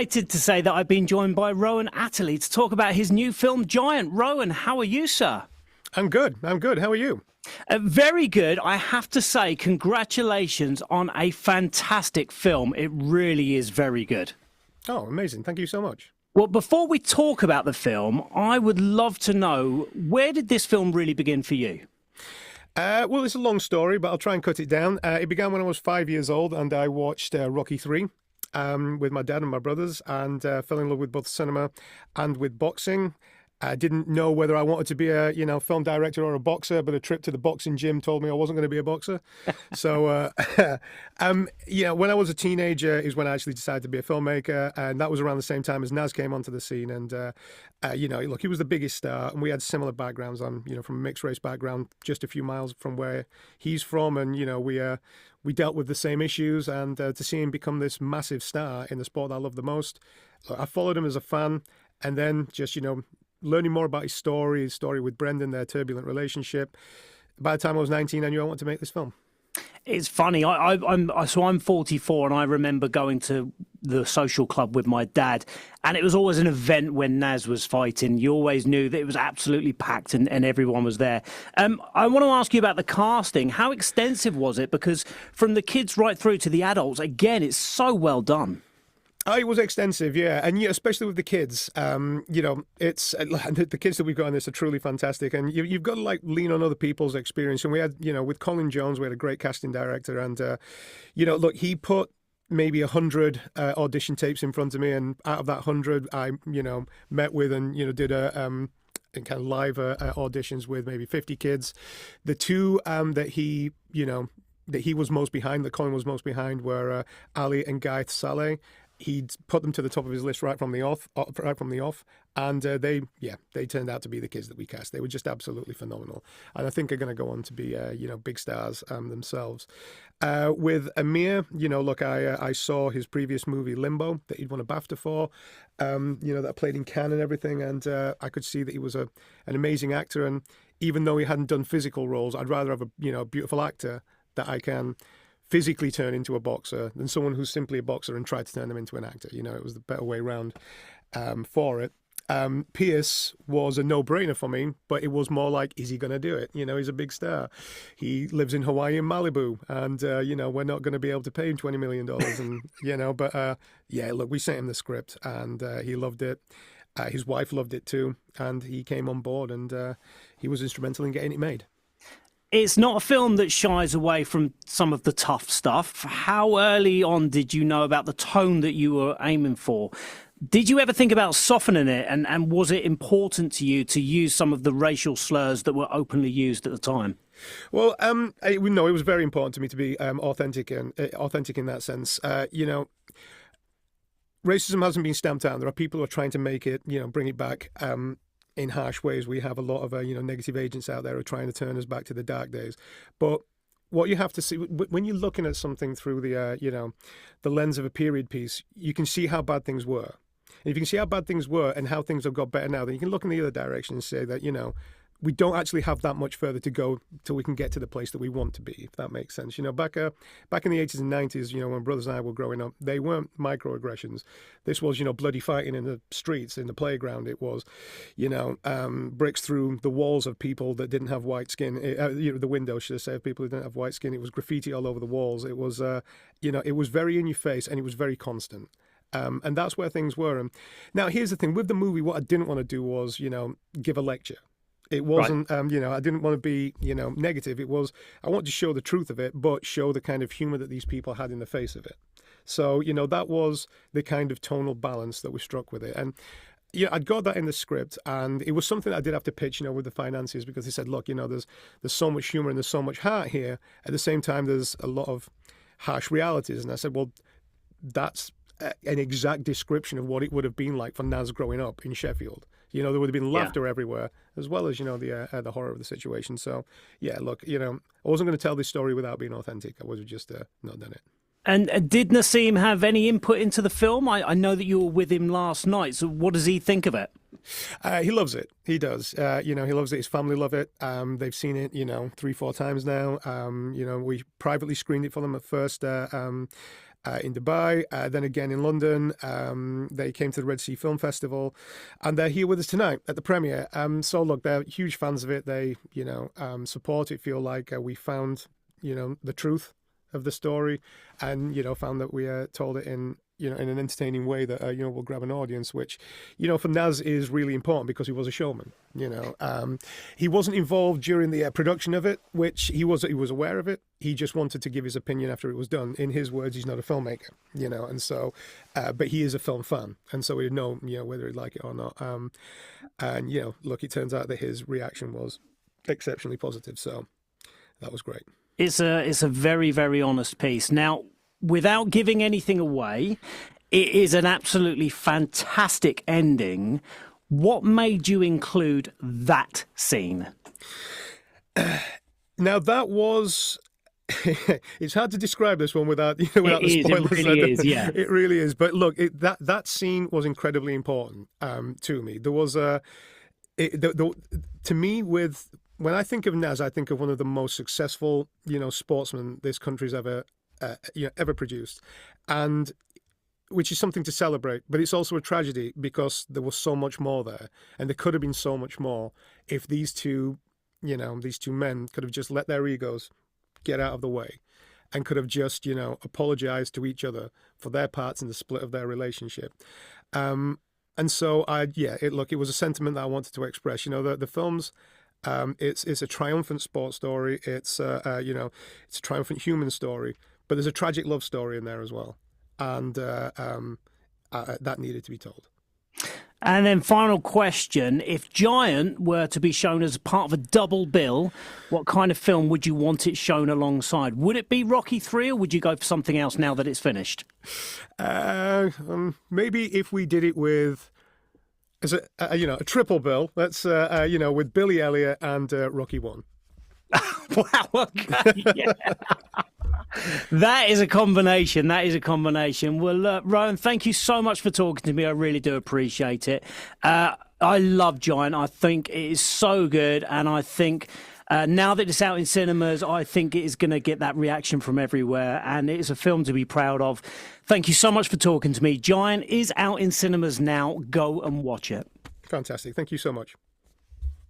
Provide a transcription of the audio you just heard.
Delighted to say that I've been joined by Rowan Athale to talk about his new film, Giant. Rowan, how are you, sir? I'm good. How are you? Very good. I have to say, congratulations on a fantastic film. It really is very good. Oh, amazing. Thank you so much. Well, before we talk about the film, I would love to know, where did this film really begin for you? Well, it's a long story, but I'll try and cut it down. It began when I was 5 years old, and I watched Rocky 3 with my dad and my brothers, and fell in love with both cinema and with boxing. I didn't know whether I wanted to be a film director or a boxer, but a trip to the boxing gym told me I wasn't going to be a boxer. So, when I was a teenager is when I actually decided to be a filmmaker, and that was around the same time as Nas came onto the scene. And look, he was the biggest star, and we had similar backgrounds. I'm from a mixed race background, just a few miles from where he's from, and we dealt with the same issues. And to see him become this massive star in the sport that I love the most, I followed him as a fan, and then just learning more about his story with Brendan, their turbulent relationship. By the time I was 19, I knew I wanted to make this film. It's funny. I'm 44, and I remember going to the social club with my dad, and it was always an event when Nas was fighting. You always knew that it was absolutely packed, and everyone was there. I want to ask you about the casting. How extensive was it? Because from the kids right through to the adults, again, it's so well done. Oh, it was extensive, yeah, and especially with the kids. It's the kids that we've got in this are truly fantastic, and you've got to lean on other people's experience. And we had, with Colin Jones, we had a great casting director, and look, he put maybe 100 audition tapes in front of me, and out of that 100, I met with and did a kind of live auditions with maybe 50 kids. The two that he was most behind, that Colin was most behind, were Ali and Guy Saleh. He'd put them to the top of his list right from the off, and they turned out to be the kids that we cast. They were just absolutely phenomenal, and I think they're going to go on to be big stars themselves. With Amir, look, I saw his previous movie Limbo that he'd won a BAFTA for, that played in Cannes and everything, and I could see that he was an amazing actor. And even though he hadn't done physical roles, I'd rather have a beautiful actor that I can physically turn into a boxer than someone who's simply a boxer and tried to turn them into an actor. It was the better way around for it. Pierce was a no-brainer for me, but it was more like, is he going to do it? He's a big star. He lives in Hawaii and Malibu, and, we're not going to be able to pay him $20 million. And, look, we sent him the script, and he loved it. His wife loved it too, and he came on board, and he was instrumental in getting it made. It's not a film that shies away from some of the tough stuff. How early on did you know about the tone that you were aiming for? Did you ever think about softening it? And was it important to you to use some of the racial slurs that were openly used at the time? Well, it was very important to me to be authentic in that sense. Racism hasn't been stamped out. There are people who are trying to make it, bring it back. In harsh ways. We have a lot of negative agents out there who are trying to turn us back to the dark days. But what you have to see when you're looking at something through the the lens of a period piece, you can see how bad things were. And if you can see how bad things were and how things have got better now, then you can look in the other direction and say that we don't actually have that much further to go till we can get to the place that we want to be, if that makes sense. Back in the 80s and 90s, when brothers and I were growing up, they weren't microaggressions. This was, bloody fighting in the streets, in the playground. It was, bricks through the walls of people that didn't have white skin, the windows, should I say, of people who didn't have white skin. It was graffiti all over the walls. It was, it was very in your face, and it was very constant. And that's where things were. And now here's the thing, with the movie, what I didn't want to do was, give a lecture. It wasn't, right. I didn't want to be, negative. It was, I wanted to show the truth of it, but show the kind of humor that these people had in the face of it. So, that was the kind of tonal balance that we struck with it. And, I'd got that in the script, and it was something I did have to pitch, with the finances, because they said, look, there's so much humor and there's so much heart here. At the same time, there's a lot of harsh realities. And I said, well, that's an exact description of what it would have been like for Nas growing up in Sheffield. There would have been laughter everywhere, as well as, the horror of the situation. So, look, I wasn't going to tell this story without being authentic. I would have just not done it. And did Naseem have any input into the film? I know that you were with him last night. So what does he think of it? He loves it. He does. He loves it. His family love it. They've seen it, 3-4 times now. We privately screened it for them at first. in Dubai, then again in London. They came to the Red Sea Film Festival, and they're here with us tonight at the premiere. So look, they're huge fans of it. They, support it, feel like we found, the truth of the story, and, found that we told it in an entertaining way that, will grab an audience, which, for Naz is really important because he was a showman. He wasn't involved during the production of it, which he was aware of it. He just wanted to give his opinion after it was done. In his words, he's not a filmmaker, and so, but he is a film fan. And so we know, whether he'd like it or not. And, look, it turns out that his reaction was exceptionally positive. So that was great. It's a very, very honest piece. Now, without giving anything away, it is an absolutely fantastic ending. What made you include that scene? Now, that was... it's hard to describe this one without the spoilers. It really is, yeah. It really is. But look, that scene was incredibly important to me. There was to me, when I think of Naz, I think of one of the most successful, sportsmen this country's ever produced, and which is something to celebrate. But it's also a tragedy because there was so much more there, and there could have been so much more if these two men could have just let their egos get out of the way and could have just, apologized to each other for their parts in the split of their relationship. And so it was a sentiment that I wanted to express. The film's, it's a triumphant sports story. It's it's a triumphant human story, but there's a tragic love story in there as well, and that needed to be told. And then final question, if Giant were to be shown as part of a double bill, what kind of film would you want it shown alongside? Would it be Rocky 3, or would you go for something else now that it's finished? Maybe if we did it with as a triple bill, that's with Billy Elliot and Rocky 1. Wow, okay, yeah. That is a combination. Well, Rowan, thank you so much for talking to me. I really do appreciate it. I love Giant. I think it is so good, and I think now that it's out in cinemas, I think it is going to get that reaction from everywhere, and it is a film to be proud of. Thank you so much for talking to me. Giant is out in cinemas now. Go and watch it. Fantastic. Thank you so much.